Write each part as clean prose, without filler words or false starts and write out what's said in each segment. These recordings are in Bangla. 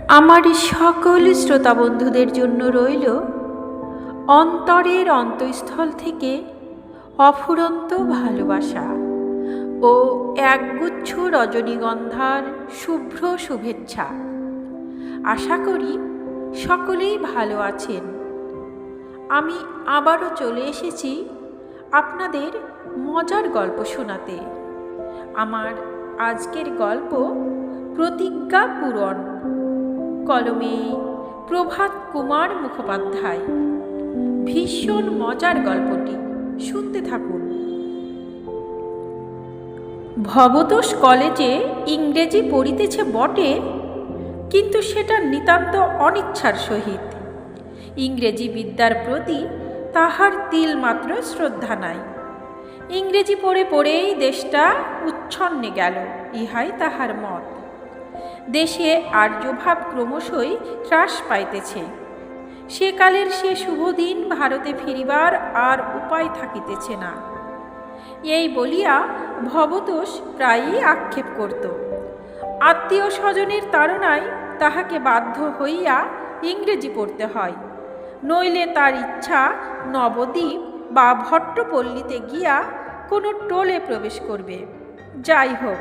আমার সকল শ্রোতা বন্ধুদের জন্য রইল অন্তরের অন্তঃস্থল থেকে অফুরন্ত ভালোবাসা ও একগুচ্ছ রজনীগন্ধার শুভ্র শুভেচ্ছা। আশা করি সকলেই ভালো আছেন। আমি আবারও চলে এসেছি আপনাদের মজার গল্প শোনাতে। আমার আজকের গল্প প্রতিজ্ঞা পূরণ, কলমে প্রভাত কুমার মুখোপাধ্যায়। ভীষণ মজার গল্পটি, শুনতে থাকুন। ভবতোষ কলেজে ইংরেজি পড়িতেছে বটে, কিন্তু সেটা নিতান্ত অনিচ্ছার সহিত। ইংরেজি বিদ্যার প্রতি তাহার তিলমাত্র শ্রদ্ধা নাই। ইংরেজি পড়ে পড়েই দেশটা উচ্ছন্নে গেল, ইহাই তাহার মত। দেশে আর্যভাব ক্রমশই হ্রাস পাইতেছে। সেকালের সে শুভদিন ভারতে ফিরিবার আর উপায় থাকিতেছে না, এই বলিয়া ভবতোষ প্রায়ই আক্ষেপ করত। আত্মীয় স্বজনের তাড়নায় তাহাকে বাধ্য হইয়া ইংরেজি পড়তে হয়, নইলে তার ইচ্ছা নবদ্বীপ বা ভট্টপল্লীতে গিয়া কোনো টোলে প্রবেশ করবে। যাই হোক,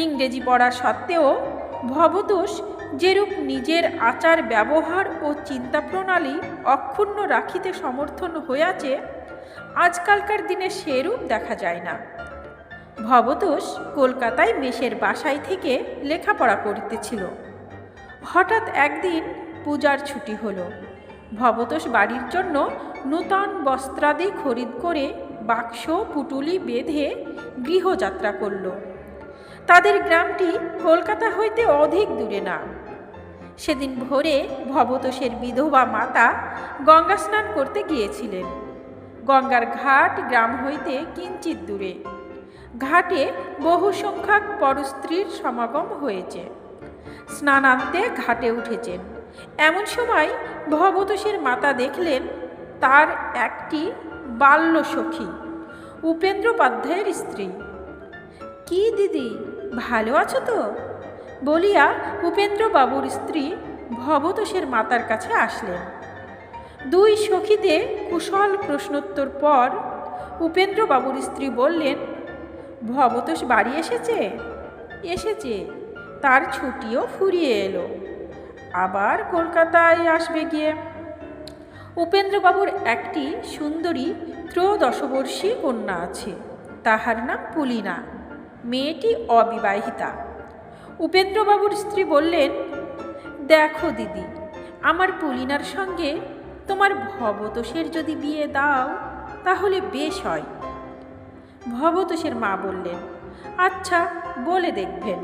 ইংরেজি পড়া সত্ত্বেও ভবতোষ যেরূপ নিজের আচার ব্যবহার ও চিন্তা প্রণালী অক্ষুণ্ণ রাখিতে সমর্থন হইয়াছে, আজকালকার দিনে সেরূপ দেখা যায় না। ভবতোষ কলকাতায় মেসের বাসায় থেকে লেখাপড়া করিতেছিল। হঠাৎ একদিন পূজার ছুটি হলো। ভবতোষ বাড়ির জন্য নূতন বস্ত্রাদি খরিদ করে বাক্স পুটুলি বেঁধে গৃহযাত্রা করল। তাদের গ্রামটি কলকাতা হইতে অধিক দূরে না। সেদিন ভোরে ভবতোষের বিধবা মাতা গঙ্গা স্নান করতে গিয়েছিলেন। গঙ্গার ঘাট গ্রাম হইতে কিঞ্চিত দূরে। ঘাটে বহু সংখ্যক পরস্ত্রীর সমাগম হয়েছে। স্নানান্তে ঘাটে উঠেছেন। এমন সময় ভবতোষের মাতা দেখলেন তার একটি বাল্য সখী উপেন্দ্রোপাধ্যায়ের স্ত্রী। কি দিদি, ভালো আছো তো বলিয়া উপেন্দ্রবাবুর স্ত্রী ভবতোষের মাতার কাছে আসলেন। দুই সখীতে কুশল প্রশ্নোত্তর পর উপেন্দ্রবাবুর স্ত্রী বললেন, ভবতোষ বাড়ি এসেছে? এসেছে, তার ছুটিও ফুরিয়ে এলো, আবার কলকাতায় আসবে গিয়ে। উপেন্দ্রবাবুর একটি সুন্দরী ত্রয়োদশবর্ষী কন্যা আছে, তাহার নাম পুলিনা। মেয়েটি অবিবাহিতা। উপেন্দ্রবাবুর স্ত্রী বললেন, দেখো দিদি, আমার পুলিনার সঙ্গে তোমার ভবতোষের যদি বিয়ে দাও তাহলে বেশ হয়। ভবতোষের মা বললেন, আচ্ছা, বলে দেখবেন।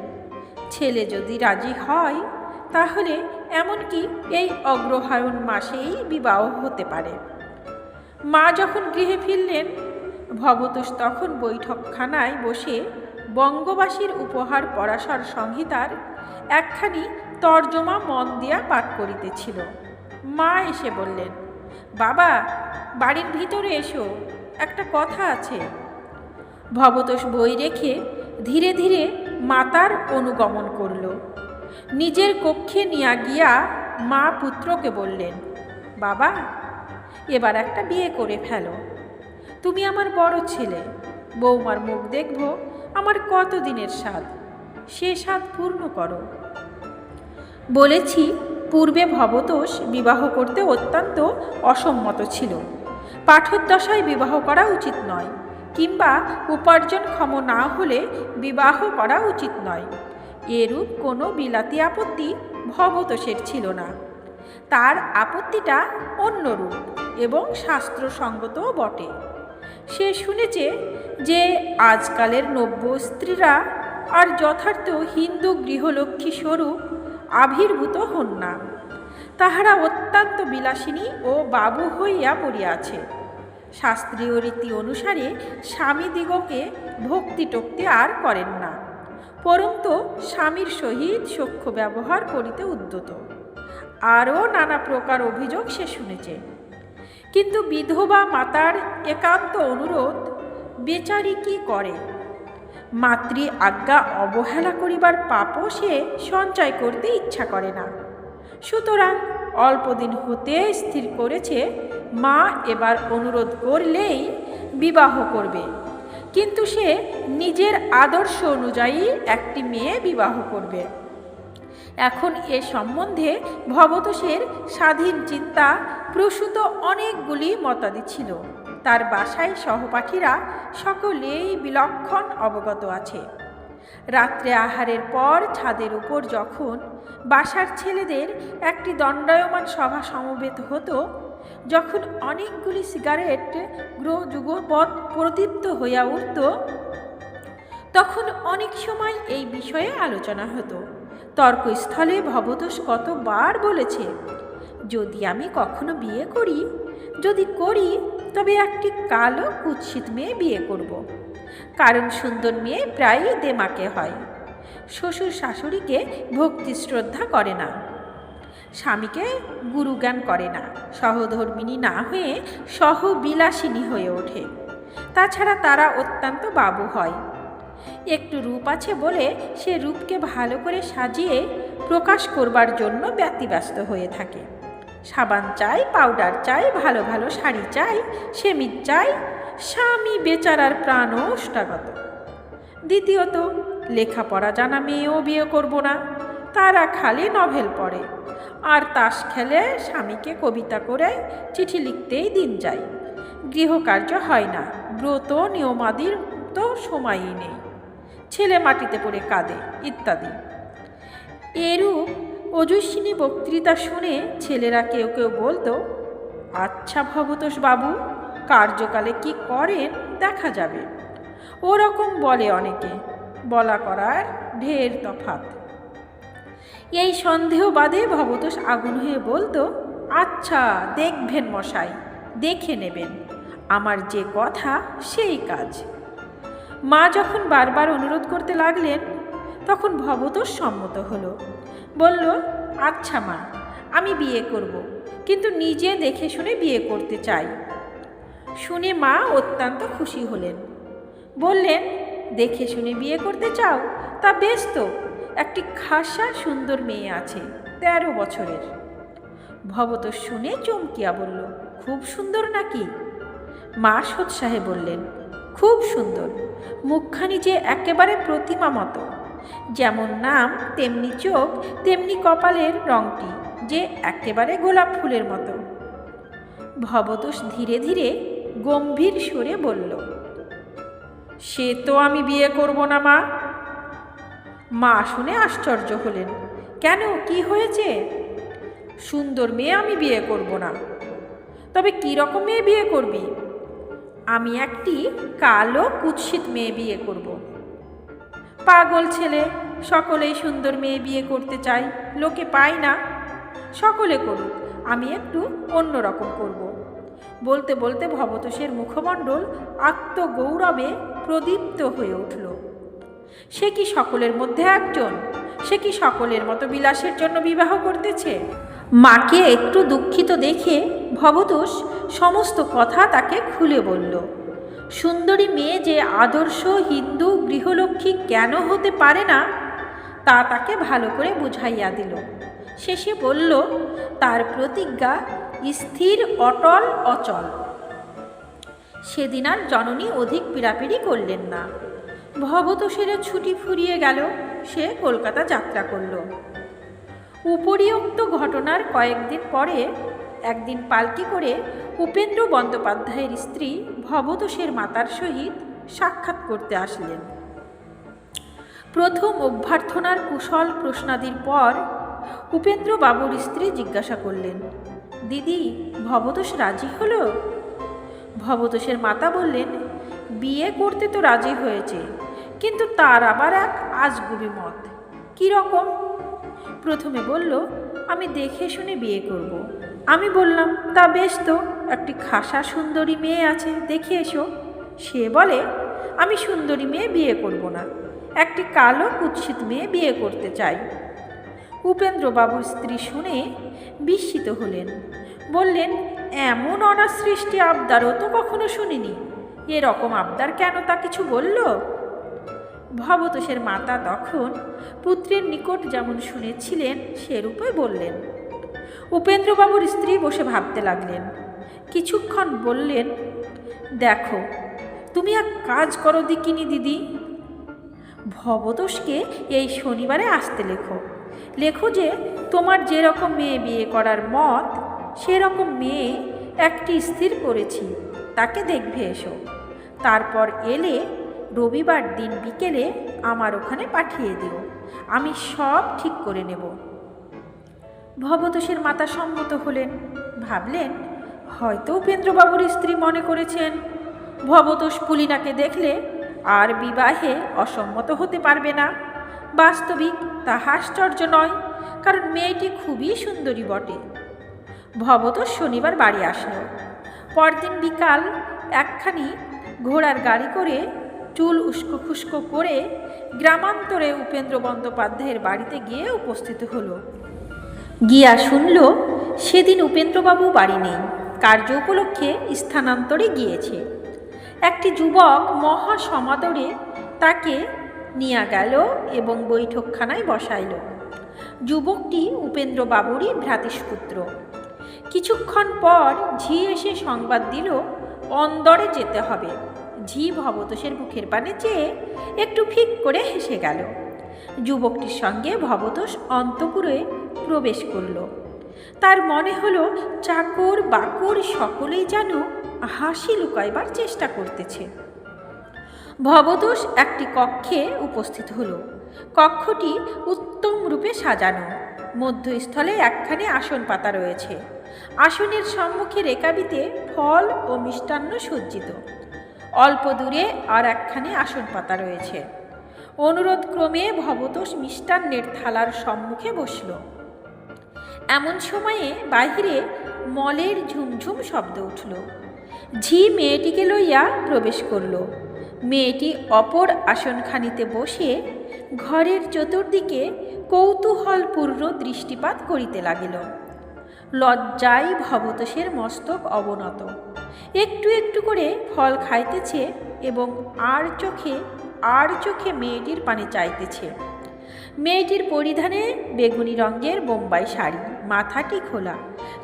ছেলে যদি রাজি হয় তাহলে এমনকি এই অগ্রহায়ণ মাসেই বিবাহ হতে পারে। মা যখন গৃহে ফিরলেন, ভবতোষ তখন বৈঠকখানায় বসে বঙ্গবাসীর উপহার পরাশর সংহিতার একখানি তর্জমা মন দিয়া পাঠ করিতেছিল। মা এসে বললেন, বাবা, বাড়ির ভিতরে এসো, একটা কথা আছে। ভবতোষ বই রেখে ধীরে ধীরে মাতার অনুগমন করল। নিজের কক্ষে নিয়ে গিয়া মা পুত্রকে বললেন, বাবা, এবার একটা বিয়ে করে ফেলো। তুমি আমার বড় ছেলে, বৌমার মুখ দেখব আমার কতদিনের স্বাদ, সে স্বাদ পূর্ণ করো। বলেছি, পূর্বে ভবতোষ বিবাহ করতে অত্যন্ত অসম্মত ছিল। পাঠোদ্দশায় বিবাহ করা উচিত নয়, কিংবা উপার্জনক্ষম না হলে বিবাহ করা উচিত নয়, এরূপ কোনো বিলাতি আপত্তি ভবতোষের ছিল না। তার আপত্তিটা অন্যরূপ এবং শাস্ত্রসঙ্গতও বটে। সে শুনেছে যে আজকালের নব্য স্ত্রীরা আর যথার্থ হিন্দু গৃহলক্ষ্মী স্বরূপ আবির্ভূত হন না। তাহারা অত্যন্ত বিলাসিনী ও বাবু হইয়া পড়িয়াছে। শাস্ত্রীয় রীতি অনুসারে স্বামীদিগকে ভক্তি টক্তি আর করেন না, পরন্তু স্বামীর সহিত সখ্য ব্যবহার করিতে উদ্যত। আরও নানা প্রকার অভিযোগ সে শুনেছে। কিন্তু বিধবা মাতার একান্ত অনুরোধ বেচারি কি করে? মাতৃ আজ্ঞা অবহেলা করিবার পাপও সে সঞ্চয় করতে ইচ্ছা করে না। সুতরাং অল্পদিন হতে স্থির করেছে মা এবার অনুরোধ করলেই বিবাহ করবে, কিন্তু সে নিজের আদর্শ অনুযায়ী একটি মেয়ে বিবাহ করবে। এখন এ সম্বন্ধে ভবতোষের স্বাধীন চিন্তা প্রসূত অনেকগুলি মতাদি ছিল। তার বাসায় সহপাঠীরা সকলেই বিলক্ষণ অবগত আছে। রাত্রে আহারের পর ছাদের উপর যখন বাসার ছেলেদের একটি দণ্ডায়মান সভা সমবেত হতো, যখন অনেকগুলি সিগারেট যুগপৎ প্রদীপ্ত হইয়া উঠত, তখন অনেক সময় এই বিষয়ে আলোচনা হতো। তর্কস্থলে ভবতোষ কতবার বলেছে, যদি আমি কখনো বিয়ে করি, যদি করি তবে একটি কালো কুৎসিত মেয়ে বিয়ে করব। কারণ সুন্দর মেয়ে প্রায়ই দেমাকে হয়, শ্বশুর শাশুড়িকে ভক্তি শ্রদ্ধা করে না, স্বামীকে গুরুজ্ঞান করে না, সহধর্মিণী না হয়ে সহবিলাসিনী হয়ে ওঠে। তাছাড়া তারা অত্যন্ত বাবু হয়। একটু রূপ আছে বলে সে রূপকে ভালো করে সাজিয়ে প্রকাশ করবার জন্য ব্যতিব্যস্ত হয়ে থাকে। সাবান চাই, পাউডার চাই, ভালো ভালো শাড়ি চাই, সেমিজ চাই। স্বামী বেচারার প্রাণ ওষ্ঠাগত। দ্বিতীয়ত, লেখাপড়া জানা মেয়েও বিয়ে করব না, তারা খালি নভেল পড়ে আর তাস খেলে, স্বামীকে কবিতা করে চিঠি লিখতেই দিন যায়। গৃহকার্য হয় না, ব্রত নিয়মাদির তো সময়ই নেই, ছেলে মাটিতে পড়ে কাঁদে ইত্যাদি। এরূপ ওজস্বিনী বক্তৃতা শুনে ছেলেরা কেউ কেউ বলতো, আচ্ছা ভবতোষ বাবু, কার্যকালে কি করেন দেখা যাবে। ওরকম বলে অনেকে, বলা করার ঢের তফাৎ। এই সন্দেহ বাদে ভবতোষ আগুন হয়ে বলতো, আচ্ছা দেখবেন মশাই, দেখে নেবেন, আমার যে কথা সেই কাজ। মা যখন বারবার অনুরোধ করতে লাগলেন, তখন ভবতোষ সম্মত হলো। বলল, আচ্ছা মা, আমি বিয়ে করব, কিন্তু নিজে দেখে শুনে বিয়ে করতে চাই। শুনে মা অত্যন্ত খুশি হলেন। বললেন, দেখে শুনে বিয়ে করতে চাও? তা বেশ তো, একটি খাসা সুন্দর মেয়ে আছে, 13 বছরের। ভবতোষ শুনে চমকিয়া বলল, খুব সুন্দর নাকি? মা সোৎসাহে বললেন, খুব সুন্দর, মুখখানি যে একেবারে প্রতিমা মতো, যেমন নাম তেমনি চোখ, তেমনি কপালের রংটি যে একেবারে গোলাপ ফুলের মতো। ভবতোষ ধীরে ধীরে গম্ভীর সুরে বলল, সে তো আমি বিয়ে করব না মা। মা শুনে আশ্চর্য হলেন, কেন, কি হয়েছে? সুন্দর মেয়ে আমি বিয়ে করব না। তবে কি রকম মেয়ে বিয়ে করবি? আমি একটি কালো কুৎসিত মেয়ে বিয়ে করব। পাগল ছেলে, সকলেই সুন্দর মেয়ে বিয়ে করতে চাই, লোকে পায় না। সকলে করুক, আমি একটু অন্যরকম করব। বলতে বলতে ভবতোষের মুখমণ্ডল আত্মগৌরবে প্রদীপ্ত হয়ে উঠল। সে কি সকলের মধ্যে একজন? সে কি সকলের মতো বিলাসের জন্য বিবাহ করতেছে? মাকে একটু দুঃখিত দেখে ভবতোষ সমস্ত কথা তাকে খুলে বলল। সুন্দরী মেয়ে যে আদর্শ হিন্দু গৃহলক্ষ্মী কেন হতে পারে না, তা তাকে ভালো করে বুঝাইয়া দিল। শেষে বলল, তার প্রতিজ্ঞা স্থির, অটল, অচল। সেদিন আর জননী অধিক পীড়াপিড়ি করলেন না। ভবতোষের ছুটি ফুরিয়ে গেল, সে কলকাতা যাত্রা করল। উপরিউক্ত ঘটনার কয়েকদিন পরে একদিন পালকি করে উপেন্দ্র বন্দ্যোপাধ্যায়ের স্ত্রী ভবতোষের মাতার সহিত সাক্ষাৎ করতে আসলেন। প্রথম অভ্যর্থনার কুশল প্রশ্নাদির পর উপেন্দ্র বাবুর স্ত্রী জিজ্ঞাসা করলেন, দিদি, ভবতোষ রাজি হলো? ভবতোষের মাতা বললেন, বিয়ে করতে তো রাজি হয়েছে, কিন্তু তার আবার এক আজগুবি মত। কীরকম? প্রথমে বলল, আমি দেখে শুনে বিয়ে করব। আমি বললাম, তা বেশ তো, একটি খাসা সুন্দরী মেয়ে আছে, দেখে এসো। সে বলে, আমি সুন্দরী মেয়ে বিয়ে করব না, একটি কালো কুৎসিত মেয়ে বিয়ে করতে চাই। উপেন্দ্রবাবুর স্ত্রী শুনে বিস্মিত হলেন। বললেন, এমন অনাসৃষ্টি আবদারও তো কখনো শুনিনি। এরকম আবদার কেন, তা কিছু বলল? ভবতোষের মাতা তখন পুত্রের নিকট যেমন শুনেছিলেন সেরূপই বললেন, উপেন্দ্রবাবুর স্ত্রী বসে ভাবতে লাগলেন। কিছুক্ষণ বললেন, দেখো, তুমি এক কাজ করো দেখিনি দিদি, ভবতোষকে এই শনিবারে আসতে লেখো। লেখো যে তোমার যেরকম মেয়ে বিয়ে করার মত সেরকম মেয়ে একটি স্থির করেছি, তাকে দেখবে এসো। তারপর এলে রবিবার দিন বিকেলে আমার ওখানে পাঠিয়ে দিও, আমি সব ঠিক করে নেব। ভবতোষের মাতা সম্মত হলেন। ভাবলেন, হয়তো উপেন্দ্রবাবুর স্ত্রী মনে করেছেন ভবতোষ পুলিনাকে দেখলে আর বিবাহে অসম্মত হতে পারবে না। বাস্তবিক তা আশ্চর্য নয়, কারণ মেয়েটি খুবই সুন্দরী বটে। ভবতোষ শনিবার বাড়ি আসলো। পরদিন বিকাল একখানি ঘোড়ার গাড়ি করে চুল উস্কো খুস্কো করে গ্রামান্তরে উপেন্দ্র বন্দ্যোপাধ্যায়ের বাড়িতে গিয়ে উপস্থিত হলো। গিয়া শুনল সেদিন উপেন্দ্রবাবু বাড়ি নেই, কার্য উপলক্ষে স্থানান্তরে গিয়েছে। একটি যুবক মহা সমাদরে তাকে নিয়ে গেল এবং বৈঠকখানায় বসাইল। যুবকটি উপেন্দ্রবাবুরই ভ্রাতুষ্পুত্র। কিছুক্ষণ পর ঝি এসে সংবাদ দিল অন্দরে যেতে হবে। ঝি ভবতোষের মুখের পানে চেয়ে একটু ফিক করে হেসে গেল। যুবকটির সঙ্গে ভবতোষ অন্তঃপুরে প্রবেশ করল। তার মনে হলো চাকর বাকর সকলেই যেন হাসি লুকাইবার চেষ্টা করতেছে। ভবতোষ একটি কক্ষে উপস্থিত হলো। কক্ষটি উত্তম রূপে সাজানো। মধ্যস্থলে একখানি আসন পাতা রয়েছে। আসনের সম্মুখে রেকাবিতে ফল ও মিষ্টান্ন সজ্জিত। অল্প দূরে আর একখানি আসন পাতা রয়েছে। অনুরোধ ক্রমে ভবতোষ মিষ্টান্নের থালার সম্মুখে বসল। এমন সময়ে বাহিরে মলের ঝুমঝুম শব্দ উঠল। ঝি মেয়েটিকে লইয়া প্রবেশ করল। মেয়েটি অপর আসনখানিতে বসে ঘরের চতুর্দিকে কৌতূহলপূর্ণ দৃষ্টিপাত করিতে লাগিল। লজ্জায় ভবতোষের মস্তক অবনত। একটু একটু করে ফল খাইতেছে এবং আর চোখে মেয়েটির পানে চাইতেছে। মেয়েটির পরিধানে বেগুনি রঙের বোম্বাই শাড়ি, মাথাটি খোলা,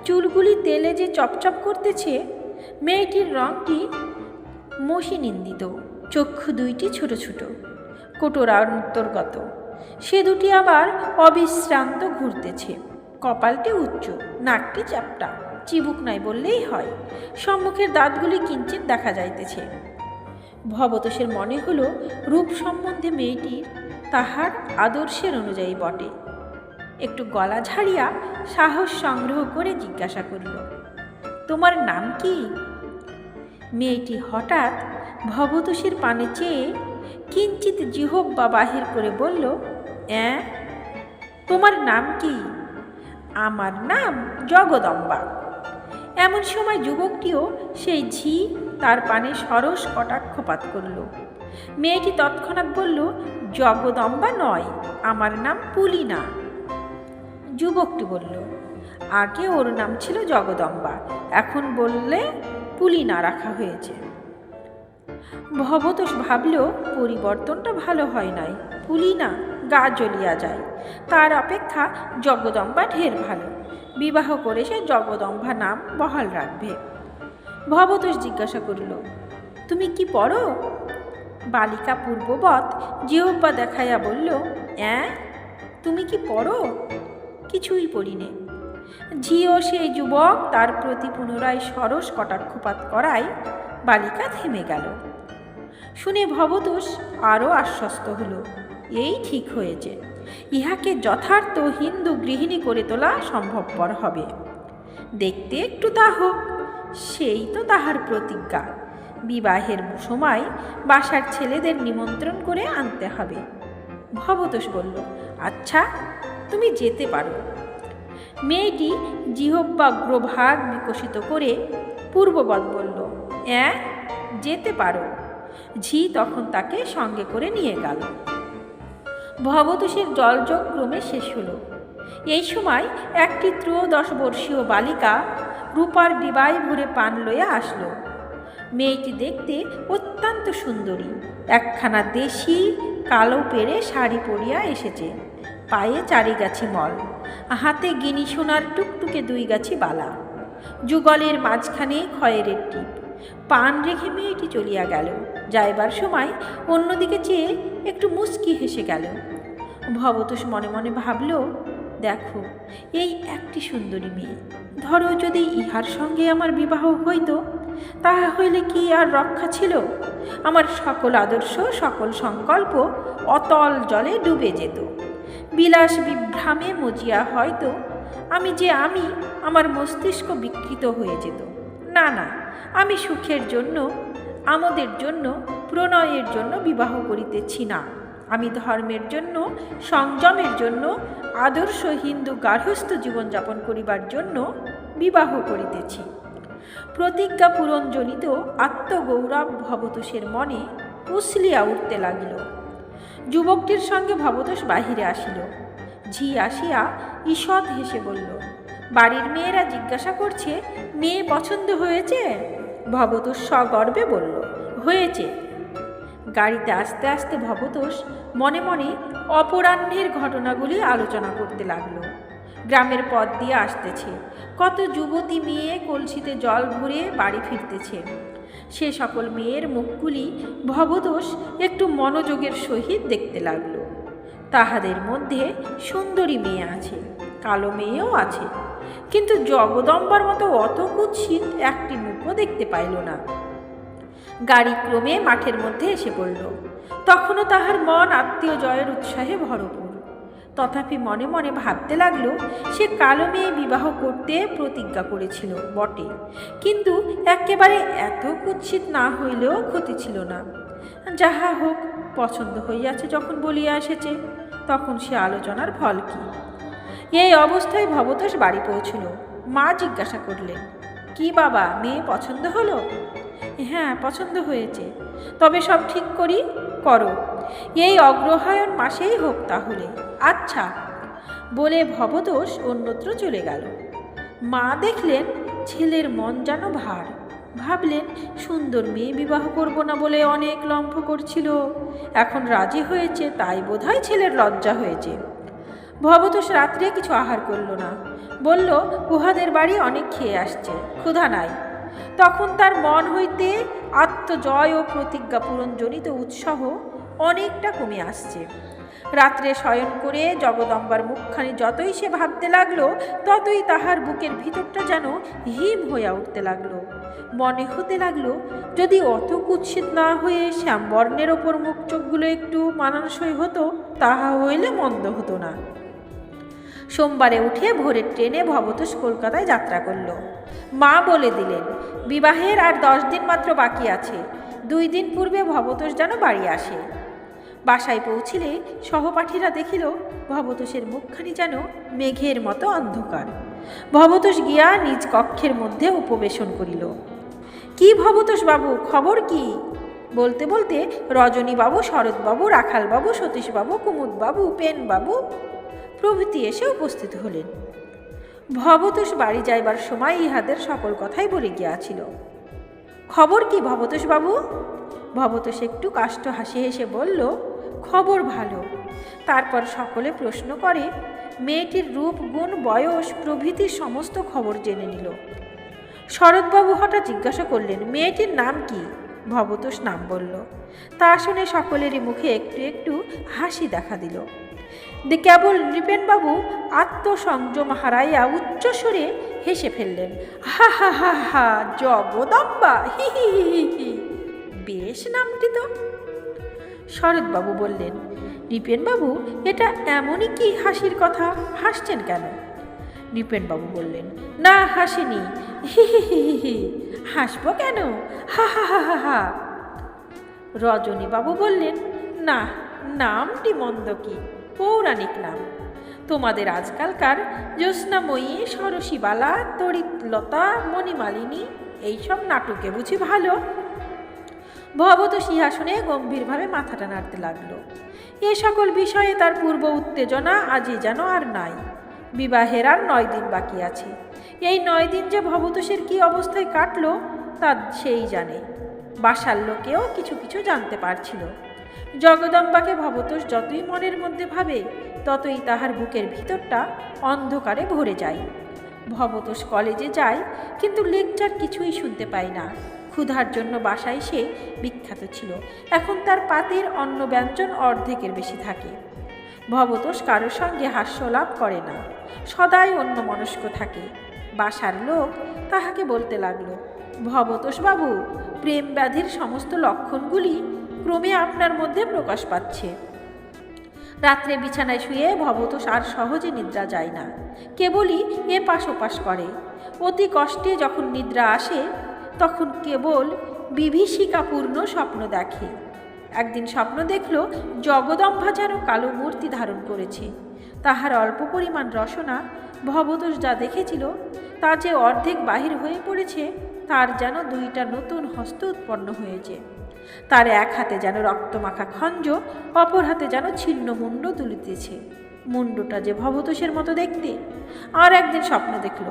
চুলগুলি তেলে যে চপচপ করতেছে। মেয়েটির রঙটি মসিনিন্দিত, চক্ষু দুইটি ছোট ছোট, কোটরান্তর্গত। সে দুটি আবার অবিশ্রান্ত ঘুরতেছে। কপালটি উচ্চ, নাকটি চ্যাপ্টা, চিবুক নাই বললেই হয়। সম্মুখের দাঁতগুলি কিঞ্চিত দেখা যাইতেছে। ভবতোষের মনে হলো রূপ সম্বন্ধে মেয়েটির তাহার আদর্শের অনুযায়ী বটে। একটু গলা ঝাড়িয়া সাহস সংগ্রহ করে জিজ্ঞাসা করিল, তোমার নাম কি? মেয়েটি হঠাৎ ভবতোষের পানে চেয়ে কিঞ্চিত জিহ্বা বাহির করে বলল, তোমার নাম কি? আমার নাম জগদম্বা। এমন সময় যুবকটিও সেই ঝি তার পানে সরস কটাক্ষপাত করল। মেয়েটি তৎক্ষণাৎ বলল, জগদম্বা নয়, আমার নাম পুলিনা। যুবকটি বলল, আগে ওর নাম ছিল জগদম্বা, এখন বললে পুলিনা রাখা হয়েছে। ভবতোষ ভাবল পরিবর্তনটা ভালো হয় নাই। পুলিনা গা জ্বলিয়া যায়, তার অপেক্ষা জগদম্বা ঢের ভালো। বিবাহ করে সে জগদম্বা নাম বহাল রাখবে। ভবতোষ জিজ্ঞাসা করিল, তুমি কি পড়ো? বালিকা পূর্ববৎ জিহ্বা দেখাইয়া বলল, তুমি কি পড়ো? কিছুই পড়িনে। ঝিও সেই যুবক তার প্রতি পুনরায় সরস কটাক্ষপাত করায় বালিকা থেমে গেল। শুনে ভবতোষ আরও আশ্বস্ত হল, এই ঠিক হয়েছে, ইহাকে যথার্থ হিন্দু গৃহিণী করে তোলা সম্ভবপর হবে। দেখতে একটু তা হোক, সেই তো তাহার প্রতিজ্ঞা। বিবাহের সময় বাসার ছেলেদের নিমন্ত্রণ করে আনতে হবে। ভবতোষ বলল, আচ্ছা, তুমি যেতে পারো। মেয়েটি জিহ্বাগ্রভাগ বিকশিত করে পূর্ববৎ বলল, যেতে পারো। ঝি তখন তাকে সঙ্গে করে নিয়ে গেল। ভবতোষের জলযোগ ক্রমে শেষ হল। এই সময় একটি 13 বর্ষীয় বালিকা রূপার ডিবায় ভরে পান লইয়া আসলো। মেয়েটি দেখতে অত্যন্ত সুন্দরী, একখানা দেশি কালো পেড়ে শাড়ি পরিয়া এসেছে। পায়ে 4 গাছি মল, হাতে গিনি সোনার টুকটুকে 2 গাছি বালা, যুগলের মাঝখানে খয়েরের টিপ। পান রেখে মেয়েটি চলিয়া গেল। যাইবার সময় অন্যদিকে চেয়ে একটু মুচকি হেসে গেল। ভবতোষ মনে মনে ভাবল, দেখো, এই একটি সুন্দরী মেয়ে, ধরো যদি ইহার সঙ্গে আমার বিবাহ হইত, তাহা হইলে কি আর রক্ষা ছিল? আমার সকল আদর্শ, সকল সংকল্প অতল জলে ডুবে যেত। বিলাস বিভ্রামে মজিয়া হয়তো আমি আমার মস্তিষ্ক বিকৃত হয়ে যেত। না না, আমি সুখের জন্য, আমোদের জন্য, প্রণয়ের জন্য বিবাহ করিতেছি না। আমি ধর্মের জন্য, সংযমের জন্য, আদর্শ হিন্দু গার্হস্থ্য জীবনযাপন করিবার জন্য বিবাহ করিতেছি। প্রতিজ্ঞা পূরণজনিত আত্মগৌরব ভবতোষের মনে উছলিয়া উঠতে লাগিল। যুবকটির সঙ্গে ভবতোষ বাহিরে আসিল। ঝি আসিয়া ঈষৎ হেসে বলল, বাড়ির মেয়েরা জিজ্ঞাসা করছে, মেয়ে পছন্দ হয়েছে? ভবতোষ সগর্বে বলল, হয়েছে। গাড়িতে আস্তে আস্তে ভবতোষ মনে মনে অপরাহ্নের ঘটনাগুলি আলোচনা করতে লাগলো। গ্রামের পথ দিয়ে আসতেছে, কত যুবতী মেয়ে কলসিতে জল ভরে বাড়ি ফিরতেছে। সে সকল মেয়ের মুখগুলি ভবতোষ একটু মনোযোগের সহিত দেখতে লাগলো। তাহাদের মধ্যে সুন্দরী মেয়ে আছে, কালো মেয়েও আছে, কিন্তু জগদম্বার মতো অত কুৎসিত একটি মুখও দেখতে পাইল না। গাড়ি ক্রমে মাঠের মধ্যে এসে পড়ল। তখনও তাহার মন আত্মীয় জয়ের উৎসাহে ভরপুর। তথাপি মনে মনে ভাবতে লাগলো, সে কালো মেয়ে বিবাহ করতে প্রতিজ্ঞা করেছিল বটে, কিন্তু একেবারে এত কুৎসিত না হইলেও ক্ষতি ছিল না। যাহা হোক, পছন্দ হইয়াছে যখন বলিয়া এসেছে, তখন সে আলোচনার ফল কি? এই অবস্থায় ভবতোষ বাড়ি পৌঁছল। মা জিজ্ঞাসা করলেন, কি বাবা, মেয়ে পছন্দ হলো? হ্যাঁ, পছন্দ হয়েছে। তবে সব ঠিক করো, এই অগ্রহায়ণ মাসেই হোক তাহলে। আচ্ছা, বলে ভবতোষ অন্যত্র চলে গেল। মা দেখলেন ছেলের মন যেন ভার। ভাবলেন, সুন্দর মেয়ে বিবাহ করব না বলে অনেক লম্ফ করছিল, এখন রাজি হয়েছে, তাই বোধহয় ছেলের লজ্জা হয়েছে। ভবতোষ রাত্রে কিছু আহার করল না। বলল, উহাদের বাড়ি অনেক খেয়ে আসছে, ক্ষুধা নাই। তখন তার মন হইতে আত্মজয় ও প্রতিজ্ঞা পূরণজনিত উৎসাহ অনেকটা কমে আসছে। রাত্রে শয়ন করে জগদম্বার মুখখানি যতই সে ভাবতে লাগলো, ততই তাহার বুকের ভিতরটা যেন হিম হইয়া উঠতে লাগলো। মনে হতে লাগলো, যদি অত কুৎসিত না হয়ে শ্যামবর্ণের ওপর মুখ চোখগুলো একটু মানানসই হতো, তাহা হইলে মন্দ হতো না। সোমবারে উঠে ভোরের ট্রেনে ভবতোষ কলকাতায় যাত্রা করল। মা বলে দিলেন, বিবাহের আর 10 দিন মাত্র বাকি আছে। 2 দিন পূর্বে ভবতোষ যেন বাড়ি আসে। বাসায় পৌঁছিলে সহপাঠীরা দেখিল ভবতোষের মুখখানি যেন মেঘের মতো অন্ধকার। ভবতোষ গিয়া নিজ কক্ষের মধ্যে উপবেশন করিল। কি ভবতোষ বাবু, খবর কি? বলতে বলতে রজনীবাবু, শরৎবাবু, রাখালবাবু, সতীশবাবু, কুমুদবাবু, উপেনবাবু প্রভৃতি এসে উপস্থিত হলেন। ভবতোষ বাড়ি যাইবার সময় ইহাদের সকল কথাই বলে গিয়াছিল। খবর কি ভবতোষ বাবু? ভবতোষ একটু কাষ্ঠ হাসি হেসে বলল, খবর ভালো। তারপর সকলে প্রশ্ন করে মেয়েটির রূপ, গুণ, বয়স প্রভৃতির সমস্ত খবর জেনে নিল। শরৎবাবু হঠাৎ জিজ্ঞাসা করলেন, মেয়েটির নাম কি? ভবতোষ নাম বলল। তা শুনে সকলেরই মুখে একটু একটু হাসি দেখা দিল। কেবল নৃপেনবাবু আত্মসংযম হারাইয়া উচ্চস্বরে হেসে ফেললেন, হা হা হা হা, জগদম্বা, হি হি হি হি, বেশ নামটি তো। শরৎবাবু বললেন, নৃপেনবাবু, এটা এমনই কি হাসির কথা, হাসছেন কেন? নৃপেনবাবু বললেন, না, হাসিনি, হি হি হি হি, হাসবো কেন, হা হা হা হা হা। রজনীবাবু বললেন, না, নামটি মন্দ কি, পৌরাণিক নাম। তোমাদের আজকালকার জ্যোৎস্নাময়ী, সরসীবালা, তড়িৎলতা, মণিমালিনী এইসব নাটকে বুঝি ভালো? ভবতোষ সিংহাসনে গম্ভীরভাবে মাথাটা নাড়তে লাগলো। এ সকল বিষয়ে তার পূর্ব উত্তেজনা আজই যেন আর নাই। বিবাহের আর 9 দিন বাকি আছে। এই 9 দিন যে ভবতোষের কি অবস্থায় কাটলো তা সেই জানে। বাসার লোকেও কিছু কিছু জানতে পারছিল। জগদম্বাকে ভবতোষ যতই মনের মধ্যে ভাবে, ততই তাহার বুকের ভিতরটা অন্ধকারে ভরে যায়। ভবতোষ কলেজে যায়, কিন্তু লেকচার কিছুই শুনতে পায় না। ক্ষুধার জন্য বাসায় সে বিখ্যাত ছিল। এখন তার পাতের অন্ন ব্যঞ্জন অর্ধেকের বেশি থাকে। ভবতোষ কারোর সঙ্গে হাস্যলাভ করে না, সদাই অন্যমনস্ক থাকে। বাসার লোক তাহাকে বলতে লাগলো, ভবতোষ বাবু, প্রেম ব্যাধির সমস্ত লক্ষণগুলি ক্রমে আপনার মধ্যে প্রকাশ পাচ্ছে। রাত্রে বিছানায় শুয়ে ভবতোষ আর সহজে নিদ্রা যায় না, কেবলই এপাশ ওপাশ করে। অতি কষ্টে যখন নিদ্রা আসে, তখন কেবল বিভীষিকাপূর্ণ স্বপ্ন দেখে। একদিন স্বপ্ন দেখল জগদম্বা যেন কালো মূর্তি ধারণ করেছে। তাহার অল্প পরিমাণ রসনা ভবতোষ যা দেখেছিল তা যে অর্ধেক বাহির হয়ে পড়েছে, তার যেন দুইটা নতুন হস্ত উৎপন্ন হয়েছে। তার এক হাতে যেন রক্তমাখা খঞ্জ, অপর হাতে যেন ছিন্ন মুণ্ড তুলিতেছে। মুণ্ডটা যে ভবতোষের মতো দেখতে। আর একদিন স্বপ্ন দেখল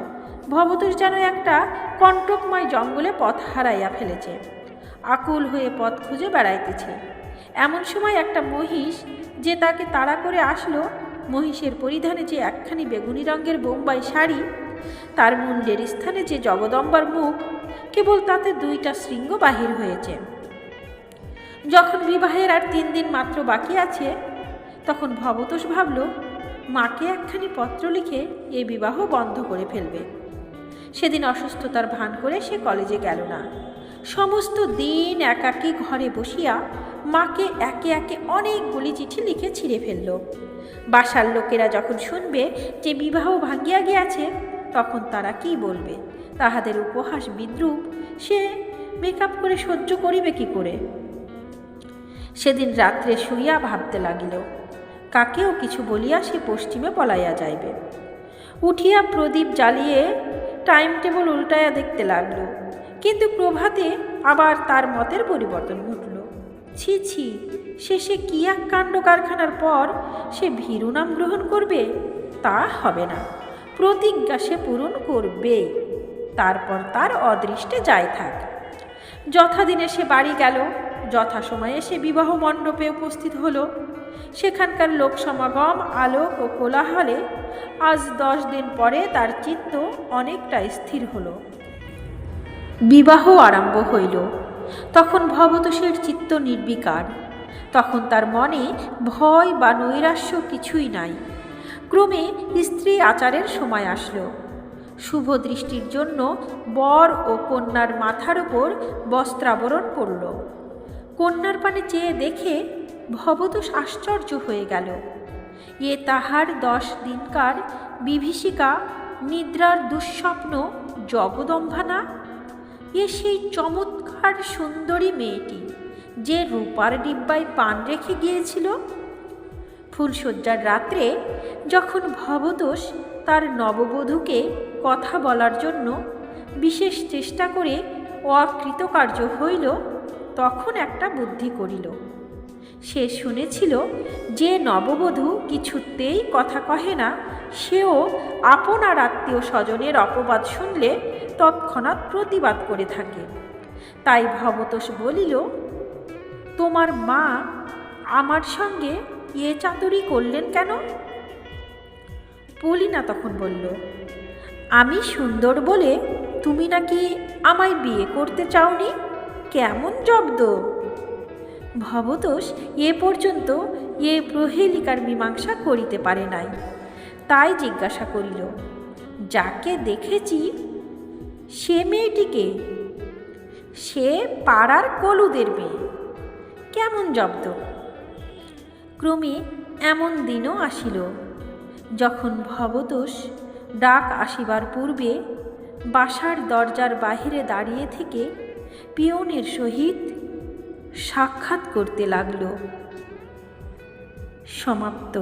ভবতোষ যেন একটা কণ্টকময় জঙ্গলে পথ হারাইয়া ফেলেছে, আকুল হয়ে পথ খুঁজে বেড়াইতেছে। এমন সময় একটা মহিষ যে তাকে তাড়া করে আসলো, মহিষের পরিধানে যে একখানি বেগুনি রঙের বোম্বাই শাড়ি, তার মুণ্ডের স্থানে যে জগদম্বার মুখ, কেবল তাতে দুইটা শৃঙ্গ বাহির হয়েছে। যখন বিবাহের আর 3 দিন মাত্র বাকি আছে, তখন ভবতোষ ভাবল মাকে একখানি পত্র লিখে এ বিবাহ বন্ধ করে ফেলবে। সেদিন অসুস্থতার ভান করে সে কলেজে গেল না। সমস্ত দিন একাকী ঘরে বসিয়া মাকে একে একে অনেকগুলি চিঠি লিখে ছিঁড়ে ফেলল। বাসার লোকেরা যখন শুনবে যে বিবাহ ভাঙ্গিয়া গিয়াছে, তখন তারা কি বলবে? তাহাদের উপহাস বিদ্রূপ সে মেকআপ করে সহ্য করিবে কি করে? সেদিন রাত্রে শুইয়া ভাবতে লাগিল, কাকেও কিছু বলিয়া সে পশ্চিমে পলাইয়া যাইবে। উঠিয়া প্রদীপ জ্বালিয়ে টাইম টেবল উল্টাইয়া দেখতে লাগল, কিন্তু প্রভাতে আবার তার মতের পরিবর্তন ঘটল। ছি ছি, শেষে কি এক কাণ্ড কারখানার পর সে ভীরু নাম গ্রহণ করবে? তা হবে না। প্রতিজ্ঞা সে পূরণ করবে, তারপর তার অদৃষ্টে যাই থাক। যথাদিনে সে বাড়ি গেল, যথাসময়ে সে বিবাহ মণ্ডপে উপস্থিত হল। সেখানকার লোক সমাগম, আলোক ও কোলাহলে আজ 10 দিন পরে তার চিত্ত অনেকটা স্থির হল। বিবাহ আরম্ভ হইল। তখন ভবতোষের চিত্ত নির্বিকার। তখন তার মনে ভয় বা নৈরাশ্য কিছুই নাই। ক্রমে স্ত্রী আচারের সময় আসলো। শুভ দৃষ্টির জন্য বর ও কন্যার মাথার উপর বস্ত্রাবরণ পড়ল। কন্যার পানে চেয়ে দেখে ভবতোষ আশ্চর্য হয়ে গেল। এ তাহার 10 দিনকার বিভীষিকা নিদ্রার দুঃস্বপ্ন জগদম্বা না? এ সেই চমৎকার সুন্দরী মেয়েটি যে রূপার ডিব্বায় পান রেখে গিয়েছিল। ফুলশয্যার রাত্রে যখন ভবতোষ তার নববধূকে কথা বলার জন্য বিশেষ চেষ্টা করে অকৃতকার্য হইল, তখন একটা বুদ্ধি করিল। সে শুনেছিল যে নববধূ কিছুতেই কথা কহে না, সেও আপনার আত্মীয় স্বজনের অপবাদ শুনলে তৎক্ষণাৎ প্রতিবাদ করে থাকে। তাই ভবতোষ বলিল, তোমার মা আমার সঙ্গে এ চাতুরি করলেন কেন? পলিনা তখন বলল, আমি সুন্দর বলে তুমি নাকি আমায় বিয়ে করতে চাওনি? কেমন জব্দ! ভবতোষ এ পর্যন্ত এ প্রহেলিকার মীমাংসা করিতে পারে নাই। তাই জিজ্ঞাসা করিল, যাকে দেখেছি সে মেয়েটিকে? সে পাড়ার কলুদের মেয়ে। কেমন জব্দ! ক্রমে এমন দিনও আসিল যখন ভবতোষ ডাক আসিবার পূর্বে বাসার দরজার বাহিরে দাঁড়িয়ে থেকে পিয়নের সহিত সাক্ষাৎ করতে লাগল। সমাপ্ত।